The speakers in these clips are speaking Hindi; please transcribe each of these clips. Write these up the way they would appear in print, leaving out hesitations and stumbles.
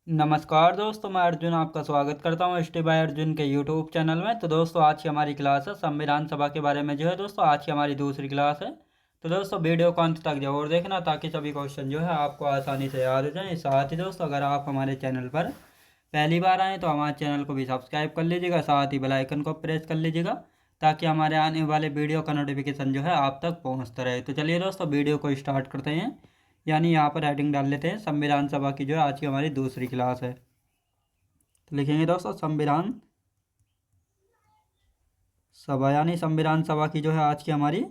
नमस्कार दोस्तों, मैं अर्जुन आपका स्वागत करता हूँ स्टे बाय अर्जुन के यूट्यूब चैनल में। तो दोस्तों, आज की हमारी क्लास है संविधान सभा के बारे में। जो है दोस्तों, आज की हमारी दूसरी क्लास है। तो दोस्तों, वीडियो को अंत तक जरूर देखना ताकि सभी क्वेश्चन जो है आपको आसानी से याद हो जाए। साथ ही दोस्तों, अगर आप हमारे चैनल पर पहली बार आएँ तो हमारे चैनल को भी सब्सक्राइब कर लीजिएगा, साथ ही बेल आइकन को प्रेस कर लीजिएगा ताकि हमारे आने वाले वीडियो का नोटिफिकेशन जो है आप तक पहुँचता रहे। तो चलिए दोस्तों, वीडियो को स्टार्ट करते हैं। यानी यहाँ पर हेडिंग डाल लेते हैं, संविधान सभा की जो है आज की हमारी दूसरी क्लास है। तो लिखेंगे दोस्तों संविधान सभा, यानी संविधान सभा की जो है आज की हमारी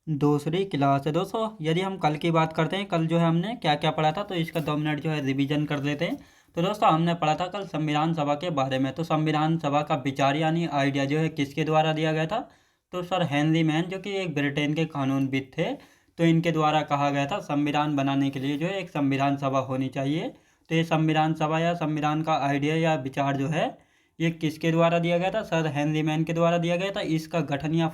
दूसरी क्लास है। दोस्तों, यदि हम कल की बात करते हैं, कल जो है हमने क्या क्या पढ़ा था, तो इसका 2 मिनट जो है रिवीजन कर लेते हैं। तो दोस्तों, हमने पढ़ा था कल संविधान सभा के बारे में। तो संविधान सभा का विचार यानी आइडिया जो है किसके द्वारा दिया गया था, तो सर हेनरी मैन, जो कि एक ब्रिटेन के कानूनविद थे, तो इनके द्वारा कहा गया था संविधान बनाने के लिए जो है एक संविधान सभा होनी चाहिए। तो ये संविधान सभा या संविधान का आइडिया या विचार जो है ये किसके द्वारा दिया गया था, सर हेनरी मैन के द्वारा दिया गया था। इसका गठन या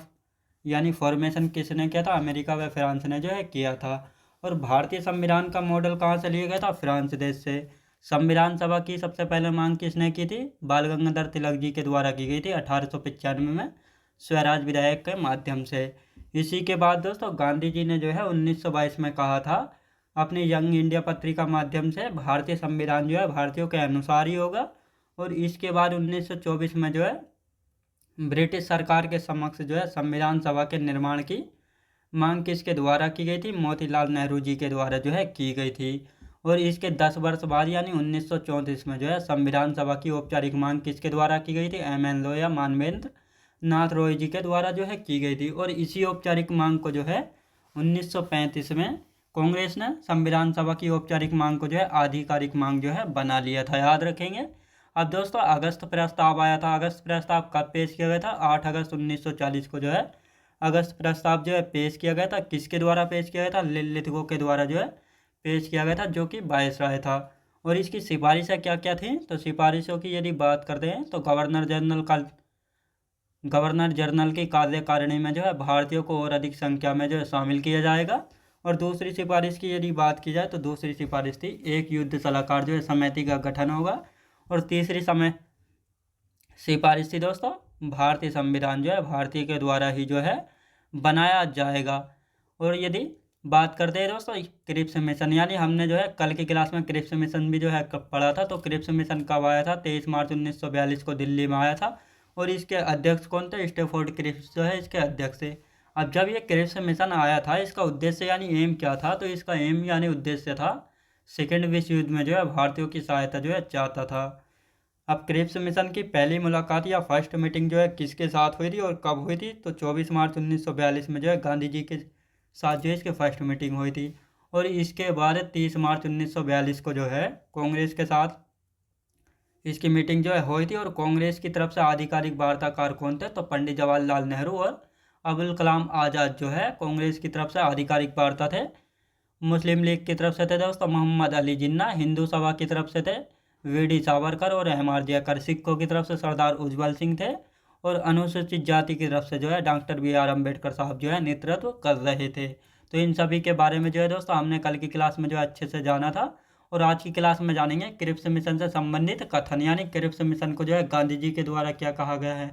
यानी फॉर्मेशन किसने किया था, अमेरिका व फ्रांस ने जो है किया था। और भारतीय संविधान का मॉडल कहाँ से लिया गया था, फ्रांस देश से। संविधान सभा की सबसे पहले मांग किसने की थी, बाल गंगाधर तिलक जी के द्वारा की गई थी 1895 में स्वराज विधेयक के माध्यम से। इसी के बाद दोस्तों, गांधी जी ने जो है 1922 में कहा था अपनी यंग इंडिया पत्रिका माध्यम से, भारतीय संविधान जो है भारतीयों के अनुसार ही होगा। और इसके बाद 1924 में जो है ब्रिटिश सरकार के समक्ष जो है संविधान सभा के निर्माण की मांग किसके द्वारा की गई थी, मोतीलाल नेहरू जी के द्वारा जो है की गई थी। और इसके 10 वर्ष बाद यानी 1934 में जो है संविधान सभा की औपचारिक मांग किसके द्वारा की गई थी, एम एन लो या मानवेंद्र नाथ रॉय जी के द्वारा जो है की गई थी। और इसी औपचारिक मांग को जो है 1935 में कांग्रेस ने संविधान सभा की औपचारिक मांग को जो है आधिकारिक मांग जो है बना लिया था, याद रखेंगे। अब दोस्तों, अगस्त प्रस्ताव आया था। अगस्त प्रस्ताव कब पेश किया गया था, 8 अगस्त 1940 को जो है अगस्त प्रस्ताव जो है पेश किया गया था। किसके द्वारा पेश किया गया था, लिलिथगो के द्वारा जो है पेश किया गया था, जो कि वायसराय था। और इसकी सिफारिशें क्या क्या थी, तो सिफारिशों की यदि बात करते हैं तो गवर्नर जनरल की कार्यकारिणी में जो है भारतीयों को और अधिक संख्या में जो है शामिल किया जाएगा। और दूसरी सिफारिश की यदि बात की जाए तो दूसरी सिफारिश थी एक युद्ध सलाहकार जो है समिति का गठन होगा। और तीसरी समय सिफारिश थी दोस्तों, भारतीय संविधान जो है भारतीय के द्वारा ही जो है बनाया जाएगा। और यदि बात करते हैं दोस्तों क्रिप्स मिशन, यानी हमने जो है कल की क्लास में क्रिप्स मिशन भी जो है पढ़ा था। तो क्रिप्स मिशन कब आया था, 23 मार्च 1942 को दिल्ली में आया था। और इसके अध्यक्ष कौन थे, स्टैफोर्ड क्रिप्स जो है इसके अध्यक्ष थे। अब जब ये क्रिप्स मिशन आया था, इसका उद्देश्य यानी एम क्या था, तो इसका एम यानी उद्देश्य था सेकेंड विश्व युद्ध में जो है भारतीयों की सहायता जो है चाहता था। अब क्रिप्स मिशन की पहली मुलाकात या फर्स्ट मीटिंग जो है किसके साथ हुई थी और कब हुई थी, तो 24 मार्च 1942 में जो है गांधी जी के साथ जो है इसकी फर्स्ट मीटिंग हुई थी। और इसके बाद 30 मार्च 1942 को जो है कांग्रेस के साथ इसकी मीटिंग जो है हुई थी। और कांग्रेस की तरफ से आधिकारिक वार्ताकार कौन थे, तो पंडित जवाहरलाल नेहरू और अबुल कलाम आज़ाद जो है कांग्रेस की तरफ से आधिकारिक वार्ता थे। मुस्लिम लीग की तरफ से थे दोस्तों मोहम्मद अली जिन्ना, हिंदू सभा की तरफ से थे वी डी सावरकर और एम आर जयकर, सिखों की तरफ से सरदार उज्जवल सिंह थे। और अनुसूचित जाति की तरफ से जो है डॉक्टर बी आर अम्बेडकर साहब जो है नेतृत्व कर रहे थे। तो इन सभी के बारे में जो है दोस्तों हमने कल की क्लास में जो है अच्छे से जाना था। और आज की क्लास में जानेंगे क्रिप्स मिशन से संबंधित कथन, यानी क्रिप्स मिशन को जो है गांधी जी के द्वारा क्या कहा गया है,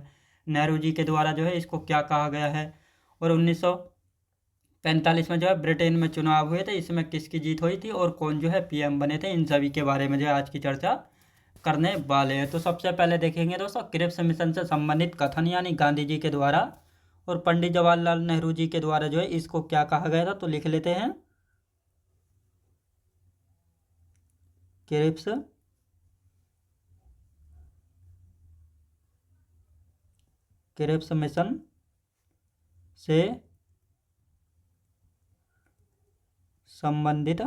नेहरू जी के द्वारा जो है इसको क्या कहा गया है। और 1945 में जो है ब्रिटेन में चुनाव हुए थे, इसमें किसकी जीत हुई थी और कौन जो है पीएम बने थे, इन सभी के बारे में जो है आज की चर्चा करने वाले हैं। तो सबसे पहले देखेंगे दोस्तों क्रिप्स मिशन से संबंधित कथन, यानी गांधी जी के द्वारा और पंडित जवाहरलाल नेहरू जी के द्वारा जो है इसको क्या कहा गया था, तो लिख लेते हैं क्रिप्स क्रिप्स मिशन से संबंधित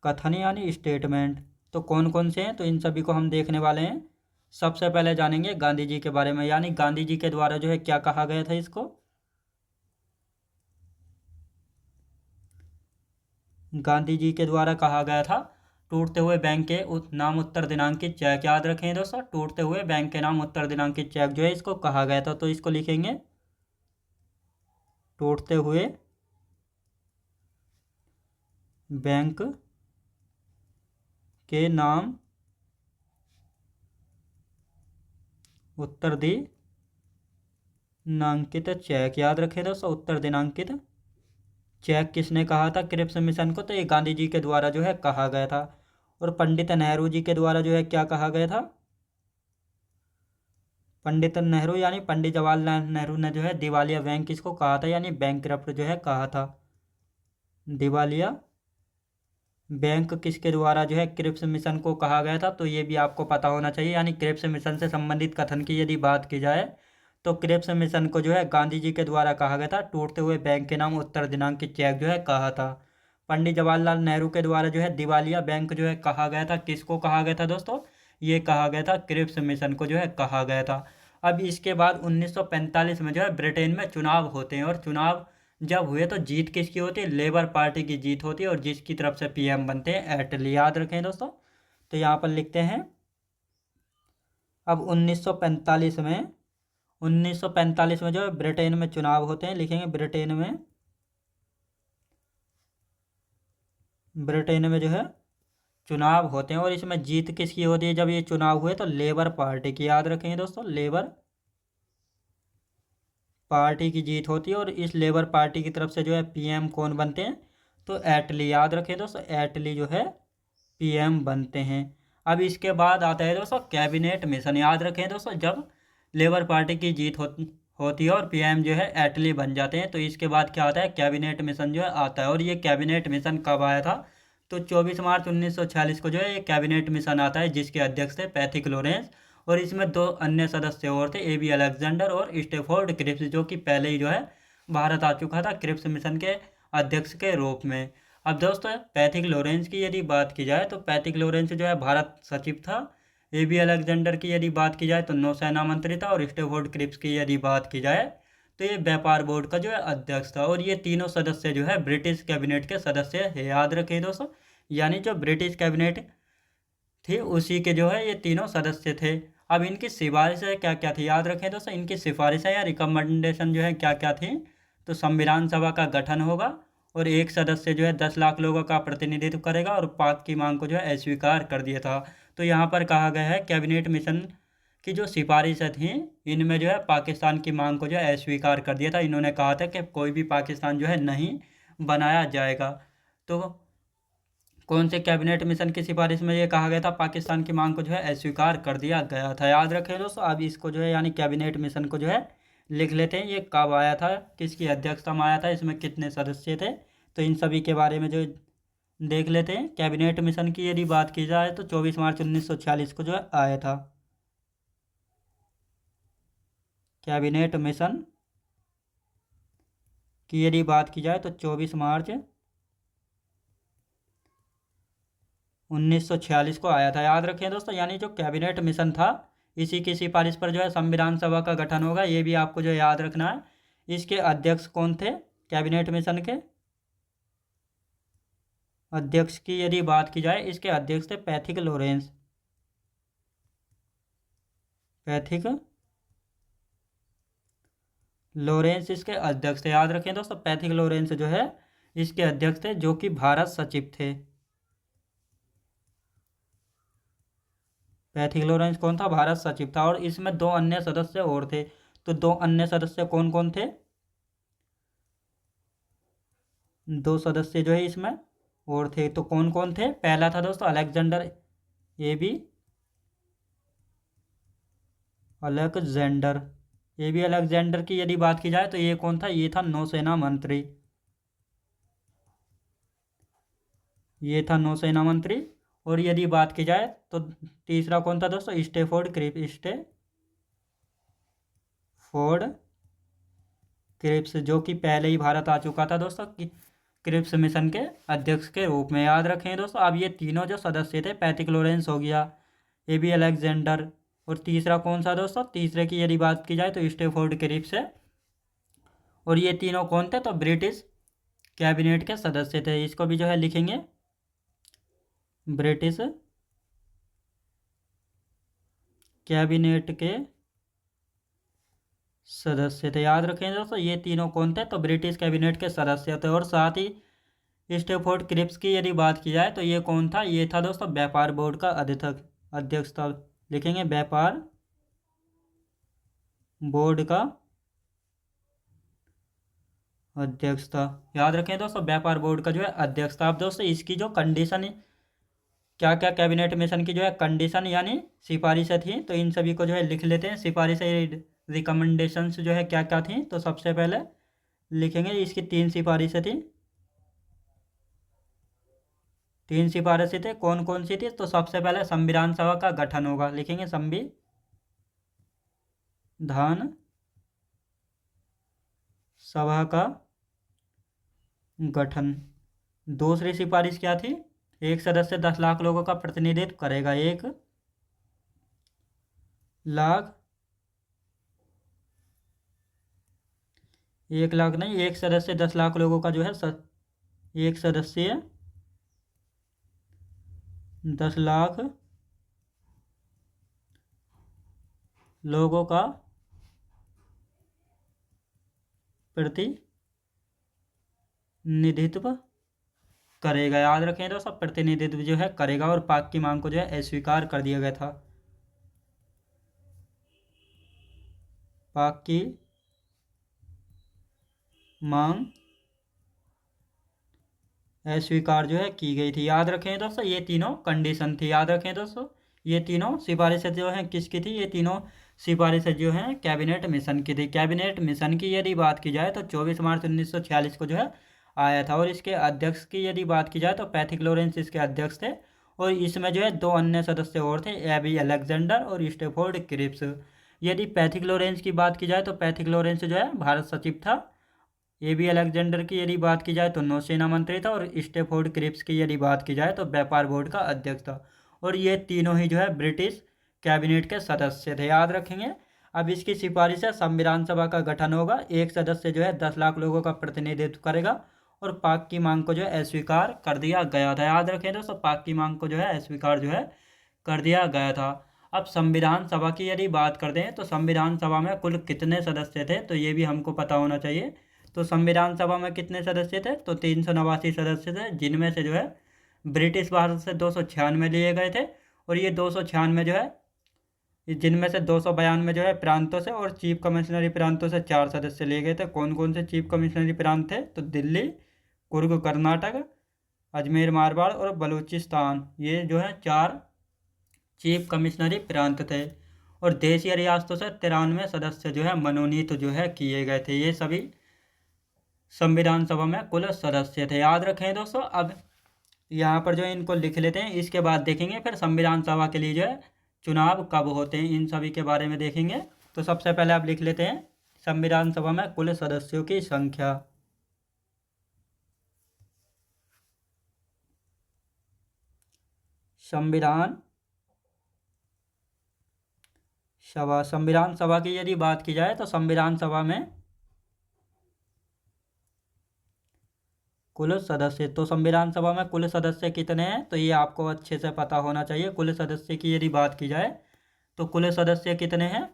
कथन यानी स्टेटमेंट। तो कौन कौन से हैं, तो इन सभी को हम देखने वाले हैं। सबसे पहले जानेंगे गांधी जी के बारे में, यानी गांधी जी के द्वारा जो है क्या कहा गया था इसको। गांधी जी के द्वारा कहा गया था टूटते हुए बैंक के नाम उत्तर दिनांकित चेक, याद रखें दोस्तों, टूटते हुए बैंक के नाम उत्तर दिनांकित चेक जो है इसको कहा गया था। तो इसको लिखेंगे टूटते हुए बैंक के नाम उत्तर दिनांकित चेक। याद रखें दोस्तों, उत्तर दिनांकित चेक किसने कहा था क्रिप्स मिशन को? तो ये गांधी जी के द्वारा जो है कहा गया था। और पंडित नेहरू जी के द्वारा जो है क्या कहा गया था? पंडित नेहरू यानी पंडित जवाहरलाल नेहरू ने जो है दिवालिया बैंक किसको कहा था, यानी बैंकरप्ट जो है कहा था। दिवालिया बैंक किसके द्वारा जो है क्रिप्स मिशन को कहा गया था? तो ये भी आपको पता होना चाहिए। यानी क्रिप्स मिशन से संबंधित कथन की यदि बात की जाए तो क्रिप्स मिशन को जो है गांधी जी के द्वारा कहा गया था। टूटते हुए बैंक के नाम उत्तर दिनांकित चेक जो है कहा था। पंडित जवाहरलाल नेहरू के द्वारा जो है दिवालिया बैंक जो है कहा गया था। किसको कहा गया था दोस्तों? ये कहा गया था क्रिप्स मिशन को जो है कहा गया था। अब इसके बाद 1945 में जो है ब्रिटेन में चुनाव होते हैं, और चुनाव जब हुए तो जीत किसकी होती है? लेबर पार्टी की जीत होती है, और जिसकी तरफ से पीएम बनते हैं एटली। याद रखें दोस्तों। तो यहाँ पर लिखते हैं अब 1945 में जो है ब्रिटेन में चुनाव होते हैं। लिखेंगे ब्रिटेन में जो है चुनाव होते हैं, और इसमें जीत किसकी होती है? जब ये चुनाव हुए तो लेबर पार्टी की। याद रखेंगे दोस्तों, लेबर पार्टी की जीत होती है, और इस लेबर पार्टी की तरफ से जो है पीएम कौन बनते हैं? तो एटली। याद रखें दोस्तों, एटली जो है पीएम बनते हैं। अब इसके बाद आता है दोस्तों कैबिनेट मिशन। याद रखें दोस्तों, जब लेबर पार्टी की जीत होती है और पीएम जो है एटली बन जाते हैं, तो इसके बाद क्या आता है? कैबिनेट मिशन जो है आता है। और ये कैबिनेट मिशन कब आया था? तो 24 मार्च 1946 को जो है ये कैबिनेट मिशन आता है, जिसके अध्यक्ष थे पैथिक लॉरेंस, और इसमें दो अन्य सदस्य और थे, एबी अलेक्जेंडर और स्टेफोर्ड क्रिप्स, जो कि पहले ही जो है भारत आ चुका था क्रिप्स मिशन के अध्यक्ष के रूप में। अब दोस्तों पैथिक लॉरेंस की यदि बात की जाए तो पैथिक लॉरेंस जो है भारत सचिव था। एबी अलेक्जेंडर की यदि बात की जाए तो नौसेना मंत्री था, और स्टेफोर्ड क्रिप्स की यदि बात की जाए तो ये व्यापार बोर्ड का जो है अध्यक्ष था। और ये तीनों सदस्य जो है ब्रिटिश कैबिनेट के सदस्य है। याद रखिए दोस्तों, यानी जो ब्रिटिश कैबिनेट थी उसी के जो है ये तीनों सदस्य थे। अब इनकी सिफारिशें क्या क्या थी? याद रखें दोस्तों, इनकी सिफारिशें या रिकमेंडेशन जो है क्या क्या थी? तो संविधान सभा का गठन होगा, और एक सदस्य जो है 10 लाख लोगों का प्रतिनिधित्व करेगा, और पाक की मांग को जो है अस्वीकार कर दिया था। तो यहाँ पर कहा गया है कैबिनेट मिशन की जो सिफारिशें थी, इनमें जो है पाकिस्तान की मांग को जो है अस्वीकार कर दिया था। इन्होंने कहा था कि कोई भी पाकिस्तान जो है नहीं बनाया जाएगा। तो कौन से कैबिनेट मिशन की सिफारिश में ये कहा गया था? पाकिस्तान की मांग को जो है अस्वीकार कर दिया गया था। याद रखें दोस्तों। अब इसको जो है यानी कैबिनेट मिशन को जो है लिख लेते हैं, ये कब आया था, किसकी अध्यक्षता में आया था, इसमें कितने सदस्य थे, तो इन सभी के बारे में जो देख लेते हैं। कैबिनेट मिशन की यदि बात की जाए तो 24 मार्च 1946 को जो है आया था कैबिनेट मिशन की यदि बात की जाए तो 24 मार्च 1946 को आया था। याद रखें दोस्तों, यानी जो कैबिनेट मिशन था इसी की सिफारिश पर जो है संविधान सभा का गठन होगा। ये भी आपको जो याद रखना है। इसके अध्यक्ष कौन थे कैबिनेट मिशन के? अध्यक्ष की यदि बात की जाए, इसके अध्यक्ष थे पैथिक लॉरेंस। पैथिक लॉरेंस इसके अध्यक्ष थे। याद रखें दोस्तों, पैथिक लॉरेंस जो है इसके अध्यक्ष थे, जो कि भारत सचिव थे। पैथिक लॉरेंस कौन था? भारत सचिव था। और इसमें दो अन्य सदस्य और थे। तो दो अन्य सदस्य कौन कौन थे? दो सदस्य जो है इसमें और थे, तो कौन कौन थे? पहला था दोस्तों Alexander, A B Alexander. A B Alexander की यदि बात की जाए तो ये कौन था? ये था नौसेना मंत्री। ये था नौसेना मंत्री। और यदि बात की जाए तो तीसरा कौन था दोस्तों? स्टेफोर्ड क्रिप्स, जो कि पहले ही भारत आ चुका था दोस्तों क्रिप्स मिशन के अध्यक्ष के रूप में। याद रखें दोस्तों। अब ये तीनों जो सदस्य थे, पैथिक लॉरेंस हो गया, ए बी अलेक्जेंडर, और तीसरा कौन सा दोस्तों? तीसरे की यदि बात की जाए तो स्टेफोर्ड क्रिप्स है। और ये तीनों कौन थे? तो ब्रिटिश कैबिनेट के सदस्य थे। इसको भी जो है लिखेंगे ब्रिटिश कैबिनेट के सदस्य थे। याद रखें दोस्तों, ये तीनों कौन थे? तो ब्रिटिश कैबिनेट के सदस्य थे। और साथ ही स्टैफोर्ड क्रिप्स की यदि बात की जाए तो ये कौन था, ये था दोस्तों व्यापार बोर्ड का अध्यक्ष था। लिखेंगे व्यापार बोर्ड का अध्यक्ष था। याद रखें दोस्तों व्यापार बोर्ड का जो है अध्यक्ष था। अब दोस्तों इसकी जो कंडीशन, क्या क्या कैबिनेट मिशन की जो है कंडीशन यानी सिफारिशें थी, तो इन सभी को जो है लिख लेते हैं। सिफारिशें रिकमेंडेशंस जो है क्या क्या थी, तो सबसे पहले लिखेंगे इसकी 3 सिफारिशें थी। 3 सिफारिशें थे, कौन कौन सी थी, तो सबसे पहले संविधान सभा का गठन होगा। लिखेंगे संविधान सभा का गठन। दूसरी सिफारिश क्या थी, एक सदस्य 10 लाख लोगों का प्रतिनिधित्व करेगा। 1 लाख नहीं, एक सदस्य 10 लाख लोगों का जो है एक सदस्य 10 लाख लोगों का प्रतिनिधित्व करेगा। याद रखें दोस्तों प्रतिनिधित्व जो है करेगा, और पाक की मांग को जो है अस्वीकार कर दिया गया था। पाक की मांग अस्वीकार जो है की गई थी। याद रखें दोस्तों ये तीनों कंडीशन थी। याद रखें दोस्तों ये तीनों सिफारिशें जो हैं किसकी थी, ये तीनों सिफारिशें जो हैं कैबिनेट मिशन की थी। कैबिनेट मिशन की यदि बात की जाए तो 24 मार्च 1946 को जो है आया था। और इसके अध्यक्ष की यदि बात की जाए तो पैथिक लॉरेंस इसके अध्यक्ष थे, और इसमें जो है 2 अन्य सदस्य और थे, एबी अलेक्जेंडर और स्टैफोर्ड क्रिप्स। यदि पैथिक लॉरेंस की बात की जाए तो पैथिक लॉरेंस जो है भारत सचिव था। एबी अलेक्जेंडर की यदि बात की जाए तो नौसेना मंत्री था, और स्टैफोर्ड क्रिप्स की यदि बात की जाए तो व्यापार बोर्ड का अध्यक्ष था। और ये तीनों ही जो है ब्रिटिश कैबिनेट के सदस्य थे। याद रखेंगे। अब इसकी सिफारिश है संविधान सभा का गठन होगा, एक सदस्य जो है 10 लाख लोगों का प्रतिनिधित्व करेगा, और पाक की मांग को जो है अस्वीकार कर दिया गया था। याद रखें दोस्तों पाक की मांग को जो है अस्वीकार जो है कर दिया गया था। अब संविधान सभा की यदि बात करते हैं तो संविधान सभा में कुल कितने सदस्य थे, तो ये भी हमको पता होना चाहिए। तो संविधान सभा में कितने सदस्य थे, तो 389 सदस्य थे, जिनमें से जो है ब्रिटिश भारत से 296 लिए गए थे, और ये 296 जो है जिनमें से 292 जो है प्रांतों से और चीफ कमिश्नरी प्रांतों से 4 सदस्य लिए गए थे। कौन कौन से चीफ कमिश्नरी प्रांत थे, तो दिल्ली, कुर्ग कर्नाटक, अजमेर मारवाड़ और बलूचिस्तान, ये जो है 4 चीफ कमिश्नरी प्रांत थे। और देश या रियासतों से 93 सदस्य जो है मनोनीत जो है किए गए थे। ये सभी संविधान सभा में कुल सदस्य थे। याद रखें दोस्तों। अब यहाँ पर जो है इनको लिख लेते हैं, इसके बाद देखेंगे फिर संविधान सभा के लिए जो है चुनाव कब होते हैं, इन सभी के बारे में देखेंगे। तो सबसे पहले आप लिख लेते हैं संविधान सभा में कुल सदस्यों की संख्या। संविधान सभा की यदि बात की जाए तो संविधान सभा में कुल सदस्य, तो संविधान सभा में कुल सदस्य कितने हैं, तो ये आपको अच्छे से पता होना चाहिए। कुल सदस्य की यदि बात की जाए तो कुल सदस्य कितने हैं,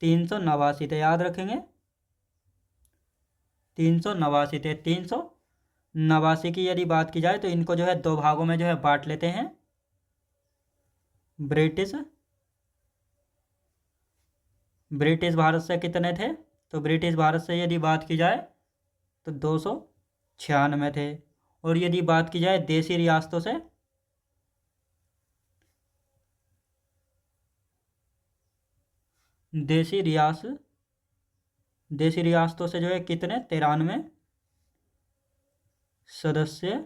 389 थे। याद रखेंगे 389 थे। 389 की यदि बात की जाए तो इनको जो है 2 भागों में जो है बांट लेते हैं। ब्रिटिश भारत से कितने थे, तो ब्रिटिश भारत से यदि बात की जाए तो 296 थे। और यदि बात की जाए देशी रियासतों से, देशी रियासतों से जो है कितने, 93 सदस्य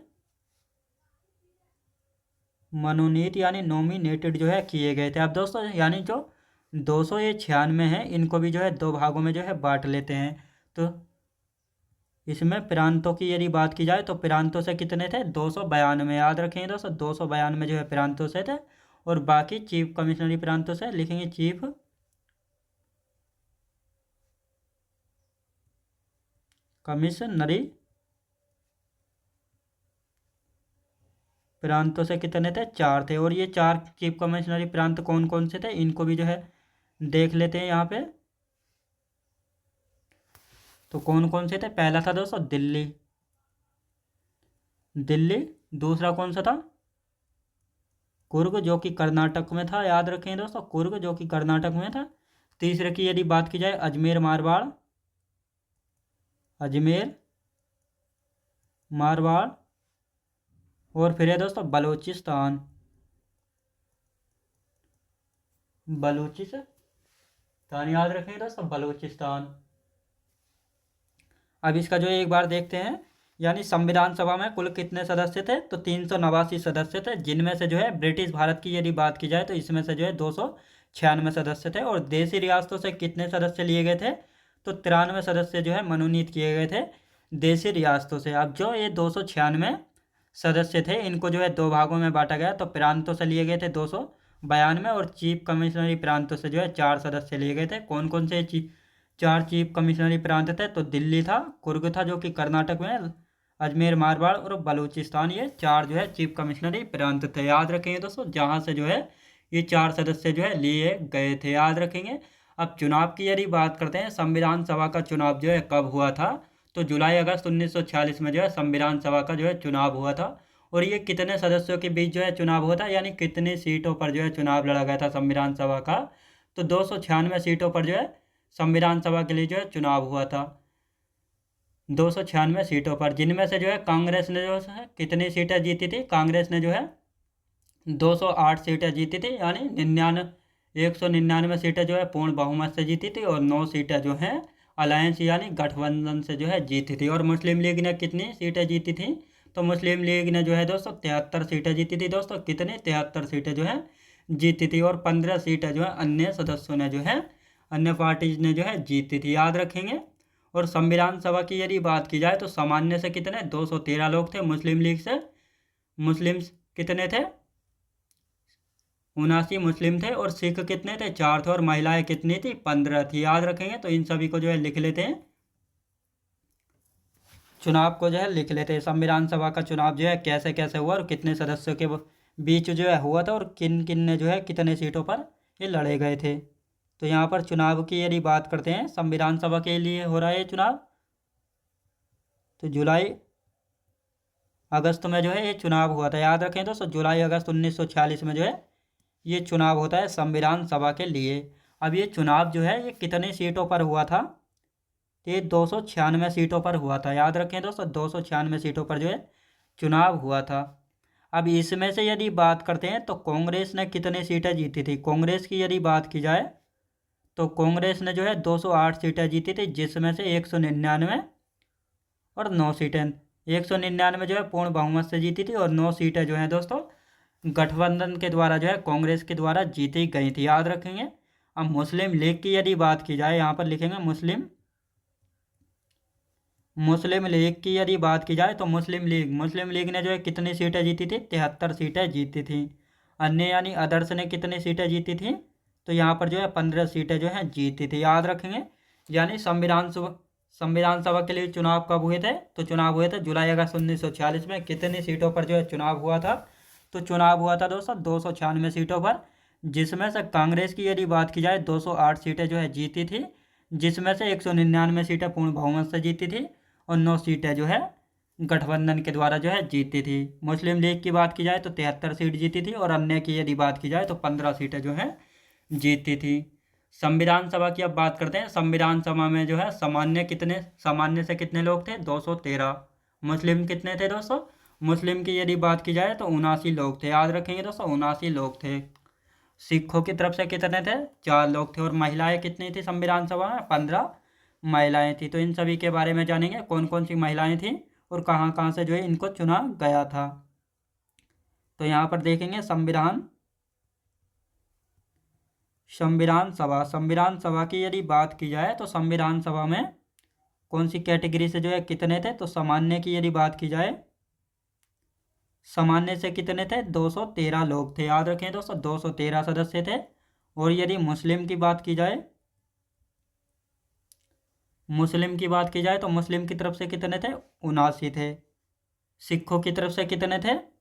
मनोनीत यानी नॉमिनेटेड जो है किए गए थे। अब दोस्तों यानी जो 296 है इनको भी जो है 2 भागों में जो है बांट लेते हैं। तो इसमें प्रांतों की यदि बात की जाए तो प्रांतों से कितने थे, 292। याद रखेंगे दोस्तों 292 जो है प्रांतों से थे, और बाकी चीफ कमिश्नरी प्रांतों से लिखेंगे चीफ कमिश्नरी प्रांतों से कितने थे, 4 थे। और ये 4 चीफ कमिश्नरी प्रांत कौन कौन से थे, इनको भी जो है देख लेते हैं यहाँ पे। तो कौन कौन से थे, पहला था दोस्तों दिल्ली, दिल्ली। दूसरा कौन सा था? कुर्ग, जो कि कर्नाटक में था, याद रखें दोस्तों, कुर्ग जो कि कर्नाटक में था। तीसरे की यदि बात की जाए, अजमेर मारवाड़, अजमेर मारवाड़। और फिर है दोस्तों बलूचिस्तान, बलूचिस्तान याद रखें दोस्तों, बलूचिस्तान। अब इसका जो है एक बार देखते हैं, यानी संविधान सभा में कुल कितने सदस्य थे? तो 389 सदस्य थे, जिनमें से जो है ब्रिटिश भारत की यदि बात की जाए तो इसमें से जो है 296 सदस्य थे। और देशी रियासतों से कितने सदस्य लिए गए थे? तो 93 सदस्य जो है मनोनीत किए गए थे देशी रियासतों से। अब जो ये 296 सदस्य थे, इनको जो है दो भागों में बांटा गया। तो प्रांतों से लिए गए थे 292, और चीफ कमिश्नरी प्रांतों से जो है 4 सदस्य लिए गए थे। कौन कौन से 4 चीफ कमिश्नरी प्रांत थे? तो दिल्ली था, कुर्ग था जो कि कर्नाटक में, अजमेर मारवाड़ और बलूचिस्तान, ये 4 जो है चीफ कमिश्नरी प्रांत थे। याद रखेंगे दोस्तों, जहाँ से जो है ये 4 सदस्य जो है लिए गए थे, याद रखेंगे। अब चुनाव की यदि बात करते हैं, संविधान सभा का चुनाव जो है कब हुआ था? तो जुलाई अगस्त 1946 में जो है संविधान सभा का जो है चुनाव हुआ था। और ये कितने सदस्यों के बीच जो है चुनाव हुआ था, यानी कितनी सीटों पर जो है चुनाव लड़ा गया था संविधान सभा का? तो 296 सीटों पर जो है संविधान सभा के लिए जो है चुनाव हुआ था, 296 सीटों पर, जिनमें से जो है कांग्रेस ने जो है कितनी सीटें जीती थी? कांग्रेस ने जो है 208 सीटें जीती थी, यानी 199 सीटें जो है पूर्ण बहुमत से जीती थी, और 9 सीटें जो हैं अलायंस यानी गठबंधन से जो है जीती थी। और मुस्लिम लीग ने कितनी सीटें जीती थी? तो मुस्लिम लीग ने जो है दोस्तों 73 सीटें जीती थी दोस्तों, कितनी? 73 सीटें जो है जीती थी। और 15 सीटें जो है अन्य सदस्यों ने जो है, अन्य पार्टीज ने जो है जीती थी, याद रखेंगे। और संविधान सभा की यदि बात की जाए तो सामान्य से कितने? 213 लोग थे, मुस्लिम लीग से मुस्लिम्स कितने थे? 79 मुस्लिम थे, और सिख कितने थे? 4 थे, और महिलाएं कितनी थी? 15 थी, याद रखेंगे। तो इन सभी को जो है लिख लेते हैं, चुनाव को जो है लिख लेते हैं, संविधान सभा का चुनाव जो है कैसे कैसे हुआ और कितने सदस्यों के बीच जो है हुआ था, और किन किन ने जो है कितने सीटों पर ये लड़े गए थे। तो यहाँ पर चुनाव की यदि बात करते हैं, संविधान सभा के लिए हो रहा है ये चुनाव, तो जुलाई अगस्त में जो है ये चुनाव हुआ था, याद रखें दोस्तों, जुलाई अगस्त 1946 में जो है ये चुनाव होता है संविधान सभा के लिए। अब ये चुनाव जो है ये कितनी सीटों पर हुआ था? ये 296 सीटों पर हुआ था, याद रखें दोस्तों, 296 सीटों पर जो है चुनाव हुआ था। अब इसमें से यदि बात करते हैं तो कांग्रेस ने कितनी सीटें जीती थी? कांग्रेस की यदि बात की जाए तो कांग्रेस ने जो है 208 सीटें जीती थी, जिसमें से 199 और 9 सीटें, 199 जो है पूर्ण बहुमत से जीती थी, और 9 सीटें जो हैं दोस्तों गठबंधन के द्वारा जो है कांग्रेस के द्वारा जीती गई थी, याद रखेंगे। अब मुस्लिम लीग की यदि बात की जाए, यहाँ पर लिखेंगे मुस्लिम लीग की यदि बात की जाए तो मुस्लिम लीग ने जो है कितनी सीटें जीती थी? 73 सीटें जीती थी। अन्य यानी अदर्स ने कितनी सीटें जीती थी? तो यहाँ पर जो है 15 सीटें जो हैं जीती थी, याद रखेंगे। यानी संविधान सभा के लिए चुनाव कब हुए थे? तो चुनाव हुए थे जुलाई अगस्त 1946 में। कितनी सीटों पर जो है चुनाव हुआ था? तो चुनाव हुआ था दोस्तों 296 सीटों पर, जिसमें से कांग्रेस की यदि बात की जाए 208 सीटें जो है जीती थी, जिसमें से 199 सीटें पूर्ण बहुमत से जीती थी, और 9 सीटें जो है गठबंधन के द्वारा जो है जीती थी। मुस्लिम लीग की बात की जाए तो 73 सीट जीती थी, और अन्य की यदि बात की जाए तो 15 सीटें जो है जीती थी। संविधान सभा की अब बात करते हैं। संविधान सभा में जो है सामान्य से कितने लोग थे? 213। मुस्लिम कितने थे दोस्तों? मुस्लिम की यदि बात की जाए तो 79 लोग थे, याद रखेंगे दोस्तों, 79 लोग थे। सिखों की तरफ से कितने थे? 4 लोग थे, और महिलाएं कितनी थी संविधान सभा में? 15 महिलाएं थी। तो इन सभी के बारे में जानेंगे, कौन कौन सी महिलाएं थी और कहाँ कहाँ से जो है इनको चुना गया था। तो यहाँ पर देखेंगे संविधान सभा की यदि बात की जाए तो संविधान सभा में कौन सी कैटेगरी से जो है कितने थे? तो सामान्य की यदि बात की जाए, सामान्य से कितने थे? 213 लोग थे, याद रखें दोस्तों, 213 सदस्य थे। और यदि मुस्लिम की बात की जाए, तो मुस्लिम की तरफ से कितने थे? 79 थे। सिखों की तरफ से कितने थे?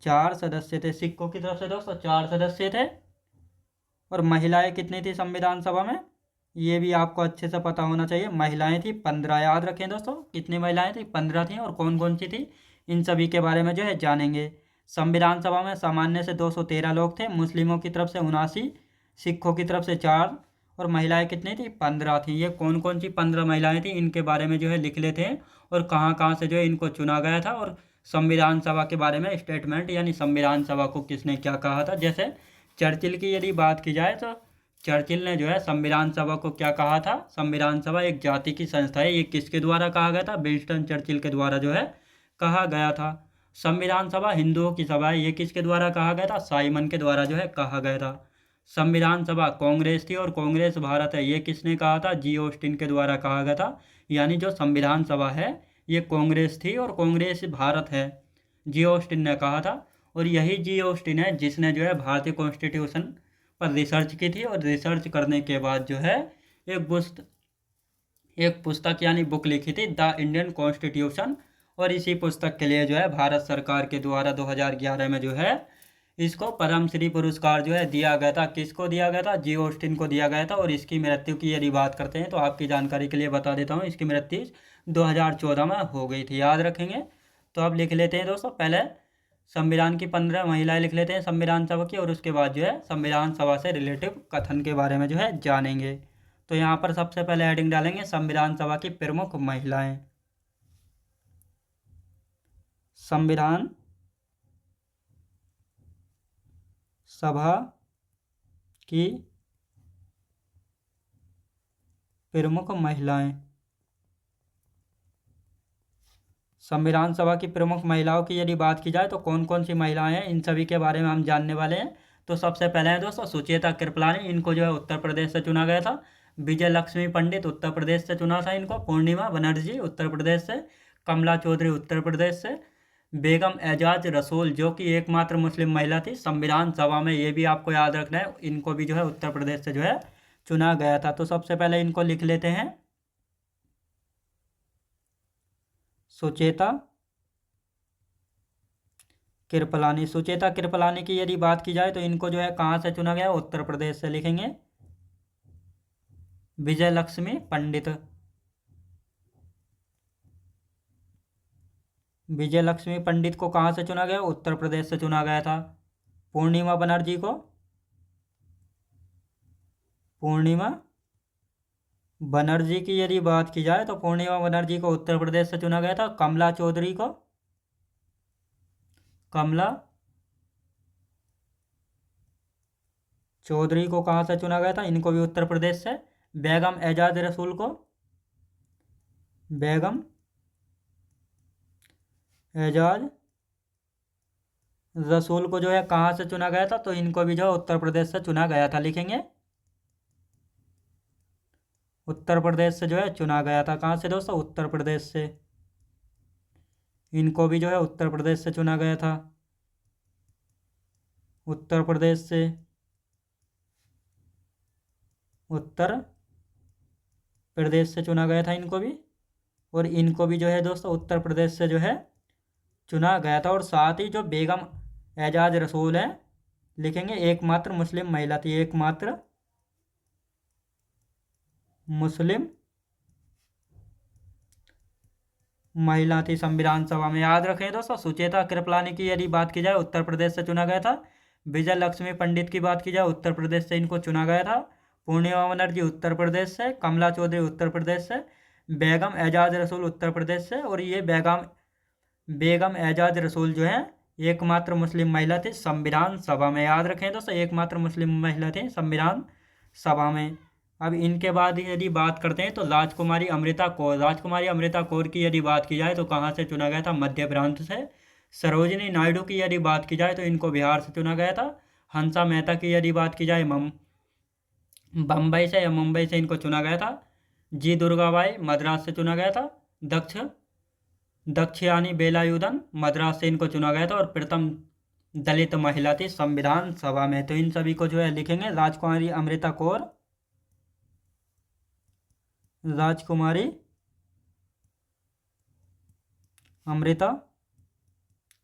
4 सदस्य थे। सिखों की तरफ से दोस्तों 4 सदस्य थे। और महिलाएं कितनी थी संविधान सभा में? ये भी आपको अच्छे से पता होना चाहिए। महिलाएं थी 15, याद रखें दोस्तों, कितनी महिलाएं थी? 15 थी। और कौन कौन सी थी, इन सभी के बारे में जो है जानेंगे। संविधान सभा में सामान्य से 213 लोग थे, मुस्लिमों की तरफ से 79, सिखों की तरफ से 4, और महिलाएं कितनी थी? 15 थी। ये कौन कौन सी 15 महिलाएं थी, इनके बारे में जो है लिख लेते हैं, और कहाँ कहाँ से जो है इनको चुना गया था, और संविधान सभा के बारे में स्टेटमेंट, यानी संविधान सभा को किसने क्या कहा था। जैसे चर्चिल की यदि बात की जाए तो चर्चिल ने जो है संविधान सभा को क्या कहा था? संविधान सभा एक जाति की संस्था है। ये किसके द्वारा कहा गया था? विंस्टन चर्चिल के द्वारा जो है कहा गया था। संविधान सभा हिंदुओं की सभा है, ये किसके द्वारा कहा गया था? साइमन के द्वारा जो है कहा गया था। संविधान सभा कांग्रेस थी और कांग्रेस भारत है, ये किसने कहा था? जी ऑस्टिन के द्वारा कहा गया था। यानी जो संविधान सभा है ये कांग्रेस थी और कांग्रेस भारत है, जी ऑस्टिन ने कहा था। और यही जी ऑस्टिन है जिसने जो है भारतीय कॉन्स्टिट्यूशन पर रिसर्च की थी, और रिसर्च करने के बाद जो है एक एक पुस्तक यानी बुक लिखी थी, द इंडियन कॉन्स्टिट्यूशन। और इसी पुस्तक के लिए जो है भारत सरकार के द्वारा 2011 में जो है इसको पद्मश्री पुरस्कार जो है दिया गया था। किसको दिया गया था? जी ऑस्टिन को दिया गया था। और इसकी मृत्यु की यदि बात करते हैं तो आपकी जानकारी के लिए बता देता हूँ, इसकी मृत्यु 2014 में हो गई थी, याद रखेंगे। तो अब लिख लेते हैं दोस्तों, पहले संविधान की 15 महिलाएं लिख लेते हैं संविधान सभा की, और उसके बाद जो है संविधान सभा से रिलेटिव कथन के बारे में जो है जानेंगे। तो यहाँ पर सबसे पहले हेडिंग डालेंगे संविधान सभा की प्रमुख महिलाएं। संविधान सभा की प्रमुख महिलाएं। संविधान सभा की प्रमुख महिलाओं की यदि बात की जाए तो कौन कौन सी महिलाएं हैं, इन सभी के बारे में हम जानने वाले हैं। तो सबसे पहले है दोस्तों सुचेता कृपलानी, इनको जो है उत्तर प्रदेश से चुना गया था। विजय लक्ष्मी पंडित उत्तर प्रदेश से चुना था इनको। पूर्णिमा बनर्जी उत्तर प्रदेश से। कमला चौधरी उत्तर प्रदेश से। बेगम एजाज रसूल जो कि एकमात्र मुस्लिम महिला थी संविधान सभा में, ये भी आपको याद रखना है, इनको भी जो है उत्तर प्रदेश से जो है चुना गया था। तो सबसे पहले इनको लिख लेते हैं, सुचेता कृपलानी। सुचेता कृपलानी की यदि बात की जाए तो इनको जो है कहाँ से चुना गया? उत्तर प्रदेश से लिखेंगे। विजय लक्ष्मी पंडित, विजय लक्ष्मी पंडित को कहाँ से चुना गया? उत्तर प्रदेश से चुना गया था। पूर्णिमा बनर्जी को, पूर्णिमा बनर्जी की यदि बात की जाए तो पूर्णिमा बनर्जी को उत्तर प्रदेश से चुना गया था। कमला चौधरी को, कमला चौधरी को कहाँ से चुना गया था? इनको भी उत्तर प्रदेश से। बेगम एजाज रसूल को, बेगम एजाज रसूल को जो है कहाँ से चुना गया था? तो इनको भी जो है उत्तर प्रदेश से चुना गया था, लिखेंगे उत्तर प्रदेश से जो है चुना गया था। कहाँ से दोस्तों? उत्तर प्रदेश से। इनको भी जो है उत्तर प्रदेश से चुना गया था, उत्तर प्रदेश से। उत्तर प्रदेश से चुना गया था इनको भी, और इनको भी जो है दोस्तों उत्तर प्रदेश से जो है चुना गया था। और साथ ही जो बेगम एजाज रसूल है, लिखेंगे एकमात्र मुस्लिम महिला थी, एकमात्र मुस्लिम महिला थी संविधान सभा में, याद रखें दोस्तों। सुचेता कृपलानी की यदि बात की जाए उत्तर प्रदेश से चुना गया था। विजय लक्ष्मी पंडित की बात की जाए उत्तर प्रदेश से इनको चुना गया था। पूर्णिमा बनर्जी उत्तर प्रदेश से। कमला चौधरी उत्तर प्रदेश से। बेगम एजाज रसूल उत्तर प्रदेश से। और ये बेगम एजाज रसूल जो है एकमात्र मुस्लिम महिला थी संविधान सभा में, याद रखें दोस्तों, एकमात्र मुस्लिम महिला थी संविधान सभा में। अब इनके बाद यदि बात करते हैं तो राजकुमारी अमृता कौर। राजकुमारी अमृता कौर की यदि बात की जाए तो कहाँ से चुना गया था? मध्य प्रांत से। सरोजिनी नायडू की यदि बात की जाए तो इनको बिहार से चुना गया था। हंसा मेहता की यदि बात की जाए बम्बई से या मुंबई से इनको चुना गया था। जी दुर्गाबाई मद्रास से चुना गया था। दक्षयानी बेलायुधन मद्रास से इनको चुना गया था। और प्रथम दलित महिला थी संविधान सभा में। तो इन सभी को जो है लिखेंगे, राजकुमारी अमृता कौर, राजकुमारी अमृता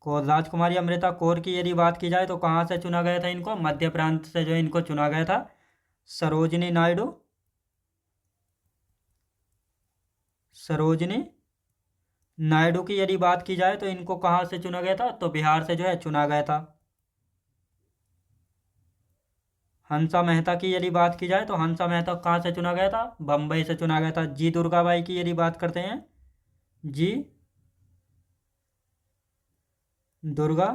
कौर। राजकुमारी अमृता कौर की यदि बात की जाए तो कहाँ से चुना गया था इनको? मध्य प्रांत से जो इनको चुना गया था। सरोजिनी नायडू सरोजनी नायडू की यदि बात की जाए तो इनको कहाँ से चुना गया था, तो बिहार से जो है चुना गया था। हंसा मेहता की यदि बात की जाए तो हंसा मेहता कहाँ से चुना गया था, बम्बई से चुना गया था। जी दुर्गाबाई की यदि बात करते हैं, जी दुर्गा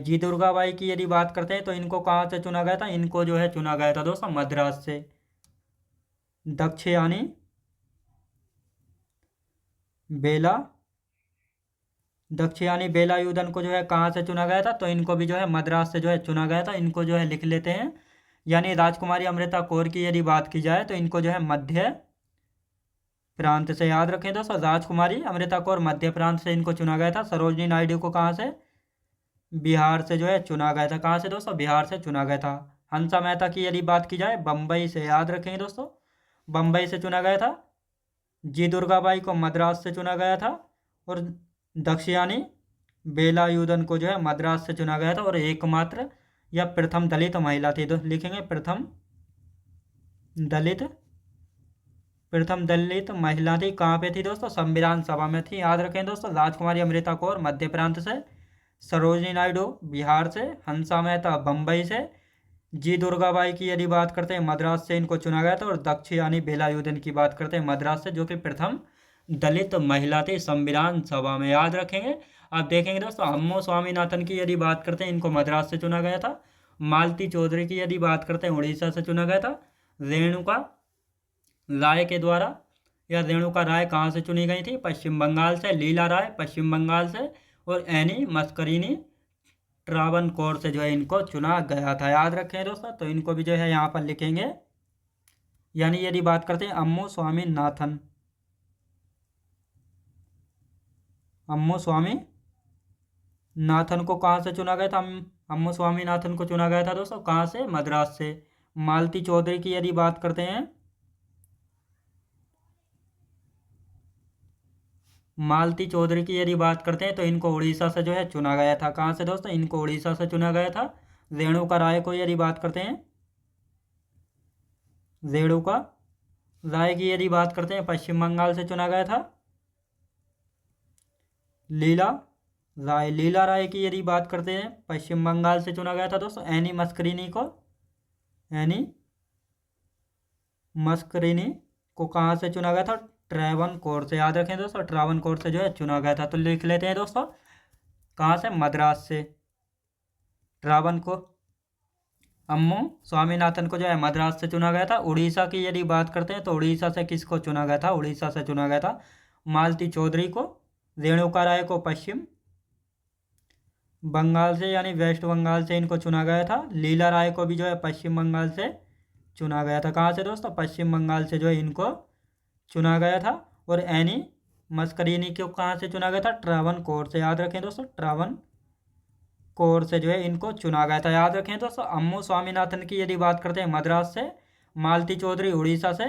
जी दुर्गाबाई की यदि बात करते हैं तो इनको कहाँ से चुना गया था, इनको जो है चुना गया था दोस्तों मद्रास से। दक्षयानी बेला दक्षयानी बेलायुधन को जो है कहाँ से चुना गया था, तो इनको भी जो है मद्रास से जो है चुना गया था। इनको जो है लिख लेते हैं। यानी राजकुमारी अमृता कौर की यदि बात की जाए तो इनको जो है मध्य प्रांत से, याद रखें दोस्तों, राजकुमारी अमृता कौर मध्य प्रांत से इनको चुना गया था। सरोजनी नायडू को कहाँ से, बिहार से जो है चुना गया था। कहाँ से दोस्तों, बिहार से चुना गया था। हंसा मेहता की यदि बात की जाए बम्बई से, याद रखेंगे दोस्तों, बम्बई से चुना गया था। जी दुर्गाबाई को मद्रास से चुना गया था। और दक्षयानी बेलायुधन को जो है मद्रास से चुना गया था। और एकमात्र या प्रथम दलित महिला थी, तो लिखेंगे दलित प्रथम दलित महिला थी। कहाँ पे थी दोस्तों, संविधान सभा में थी। याद रखें दोस्तों, राजकुमारी अमृता कौर मध्य प्रांत से, सरोजनी नायडू बिहार से, हंसा मेहता बम्बई से, जी दुर्गाबाई की यदि बात करते हैं मद्रास से इनको चुना गया था। और दक्षयानी बेलायुधन की बात करते हैं मद्रास से, जो कि प्रथम दलित महिला थी संविधान सभा में। याद रखेंगे। अब देखेंगे दोस्तों, अम्मो स्वामीनाथन की यदि बात करते हैं इनको मद्रास से चुना गया था। मालती चौधरी की यदि बात करते हैं उड़ीसा से चुना गया था। रेणुका राय के द्वारा, या रेणुका राय कहाँ से चुनी गई थी, पश्चिम बंगाल से। लीला राय पश्चिम बंगाल से। और एनी मस्करीनी ट्रावनकोर से जो है इनको चुना गया था। याद रखें दोस्तों, तो इनको भी जो है यहाँ पर लिखेंगे। यानी यदि बात करते हैं अम्मो स्वामीनाथन, अम्मो स्वामी नाथन को कहाँ से चुना गया था, अम्मो स्वामीनाथन को चुना गया था दोस्तों कहाँ से, मद्रास से। मालती चौधरी की यदि बात करते हैं, मालती चौधरी की यदि बात करते हैं तो इनको उड़ीसा से जो है चुना गया था। कहाँ से दोस्तों, इनको उड़ीसा से चुना गया था। रेणुका राय को यदि बात करते हैं, रेणुका राय की यदि बात करते हैं पश्चिम बंगाल से चुना गया था। लीला राय की यदि बात करते हैं पश्चिम बंगाल से चुना गया था दोस्तों। एनी मस्करीनी को कहाँ से चुना गया था, ट्रावनकोर से। याद रखें दोस्तों, ट्रावनकोर से जो है चुना गया था। तो लिख लेते हैं दोस्तों, कहाँ से, मद्रास से। ट्रावनकोर अम्मो स्वामीनाथन को जो है मद्रास से चुना गया था। उड़ीसा की यदि बात करते हैं तो उड़ीसा से किसको चुना गया था, उड़ीसा से चुना गया था मालती चौधरी को। रेणुका राय को पश्चिम बंगाल से, यानी वेस्ट बंगाल से इनको चुना गया था। लीला राय को भी जो है पश्चिम बंगाल से चुना गया था। कहाँ से दोस्तों, पश्चिम बंगाल से जो है इनको चुना गया था। और एनी मस्करीनी को कहाँ से चुना गया था, ट्रावनकोर से। याद रखें दोस्तों, ट्रावनकोर से जो है इनको चुना गया था। याद रखें दोस्तों, अम्मो स्वामीनाथन की यदि बात करते हैं मद्रास से, मालती चौधरी उड़ीसा से,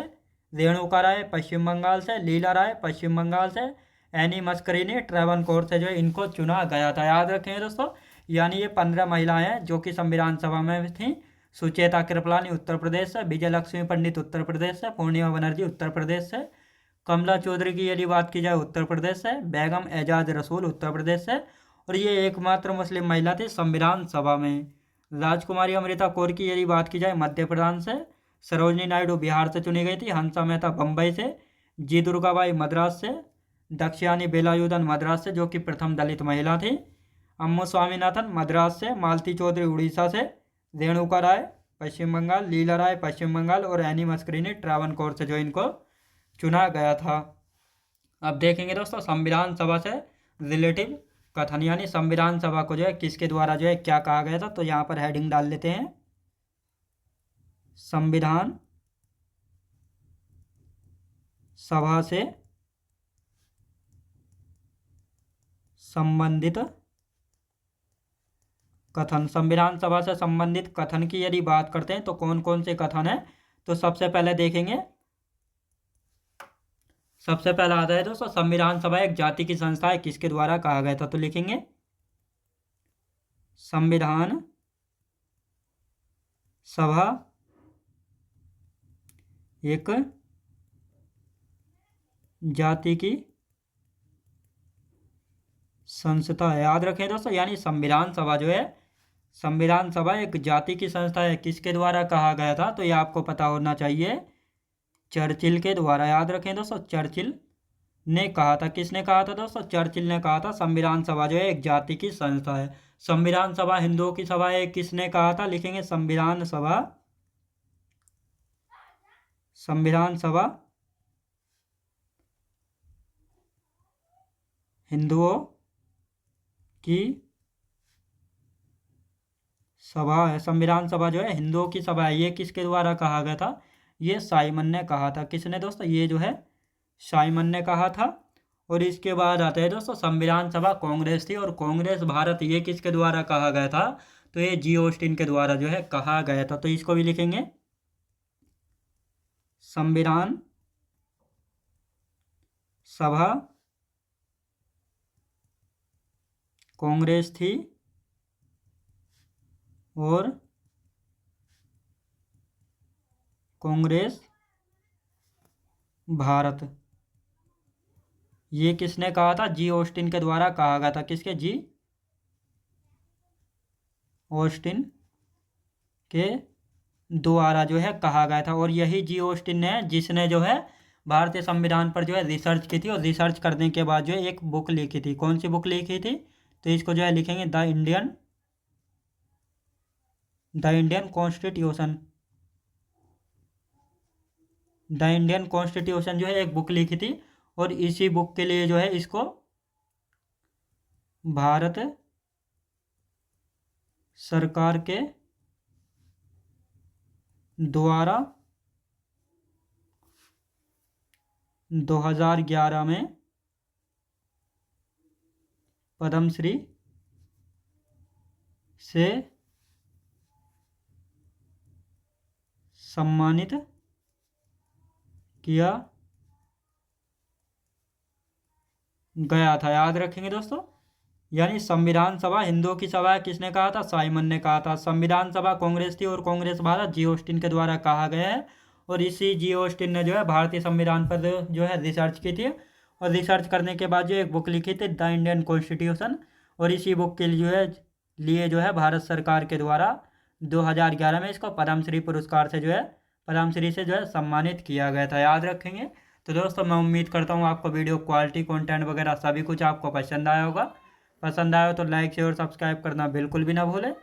रेणुका राय पश्चिम बंगाल से, लीला राय पश्चिम बंगाल से, एनी मस्करीनी ट्रावनकोर से जो है इनको चुना गया था। याद रखें दोस्तों, यानी ये 15 महिलाएं हैं जो कि संविधान सभा में थीं। सुचेता कृपलानी उत्तर प्रदेश से, विजय लक्ष्मी पंडित उत्तर प्रदेश से, पूर्णिमा बनर्जी उत्तर प्रदेश से, कमला चौधरी की यदि बात की जाए उत्तर प्रदेश से, बेगम एजाज रसूल उत्तर प्रदेश से। और ये एकमात्र मुस्लिम महिला थी संविधान सभा में। राजकुमारी अमृता कौर की यदि बात की जाए मध्य प्रदेश से, सरोजनी नायडू बिहार से चुनी गई थी, हंसा मेहता बम्बई से, जी दुर्गाबाई मद्रास से, दक्षयानी बेलायुधन मद्रास से जो कि प्रथम दलित महिला थी, अम्मो स्वामीनाथन मद्रास से, मालती चौधरी उड़ीसा से, रेणुका राय पश्चिम बंगाल, लीला राय पश्चिम बंगाल और एनी मस्करीनी ट्रावनकोर से जो इनको चुना गया था। अब देखेंगे दोस्तों, संविधान सभा से रिलेटिव कथन, यानी संविधान सभा को जो है किसके द्वारा जो है क्या कहा गया था। तो यहाँ पर हेडिंग डाल लेते हैं, संविधान सभा से संबंधित कथन। संविधान सभा से संबंधित कथन की यदि बात करते हैं तो कौन कौन से कथन है, तो सबसे पहले देखेंगे, सबसे पहला आता है दोस्तों, संविधान सभा एक जाति की संस्था है, किसके द्वारा कहा गया था। तो लिखेंगे संविधान सभा एक जाति की संस्था है। याद रखें दोस्तों, यानी संविधान सभा जो है, संविधान सभा एक जाति की संस्था है। किसके द्वारा कहा गया था, तो ये आपको पता होना चाहिए, चर्चिल के द्वारा। याद रखें दोस्तों, चर्चिल ने कहा था। किसने कहा था दोस्तों, चर्चिल ने कहा था संविधान सभा जो है एक जाति की संस्था है। संविधान सभा हिंदुओं की सभा है, किसने कहा था, लिखेंगे संविधान सभा, संविधान सभा हिंदुओं की सभा है। संविधान सभा जो है हिंदुओं की सभा है। ये किसके द्वारा कहा गया था, ये साइमन ने कहा था। किसने दोस्तों, ये जो है साइमन ने कहा था। और इसके बाद आता है दोस्तों संविधान सभा कांग्रेस थी, और कांग्रेस भारत, ये किसके द्वारा कहा गया था, तो ये जी ऑस्टिन के द्वारा जो है कहा गया था। तो इसको भी लिखेंगे संविधान सभा कांग्रेस थी और कांग्रेस भारत, ये किसने कहा था, जी ऑस्टिन के द्वारा कहा गया था। किसके, जी ऑस्टिन के द्वारा जो है कहा गया था। और यही जी ऑस्टिन ने, जिसने जो है भारतीय संविधान पर जो है रिसर्च की थी, और रिसर्च करने के बाद जो है एक बुक लिखी थी। कौन सी बुक लिखी थी, तो इसको जो है लिखेंगे the Indian constitution. The Indian constitution जो है एक बुक लिखी थी, और इसी बुक के लिए जो है इसको भारत सरकार के द्वारा 2011 में पद्मश्री से सम्मानित किया गया था। याद रखेंगे दोस्तों, यानी संविधान सभा हिंदुओं की सभा है, किसने कहा था, साइमन ने कहा था। संविधान सभा कांग्रेस थी और कांग्रेस भारत जी ऑस्टिन के द्वारा कहा गया है। और इसी जी ऑस्टिन ने जो है भारतीय संविधान पर जो है रिसर्च की थी, और रिसर्च करने के बाद जो एक बुक लिखी थी द इंडियन कॉन्स्टिट्यूशन। और इसी बुक के लिए जो है भारत सरकार के द्वारा 2011 में इसको पद्मश्री पुरस्कार से जो है, पद्मश्री से जो है सम्मानित किया गया था। याद रखेंगे। तो दोस्तों मैं उम्मीद करता हूँ आपको वीडियो क्वालिटी, कंटेंट वगैरह सभी कुछ आपको पसंद आया होगा। पसंद आया हो तो लाइक शेयर और सब्सक्राइब करना बिल्कुल भी ना भूलें।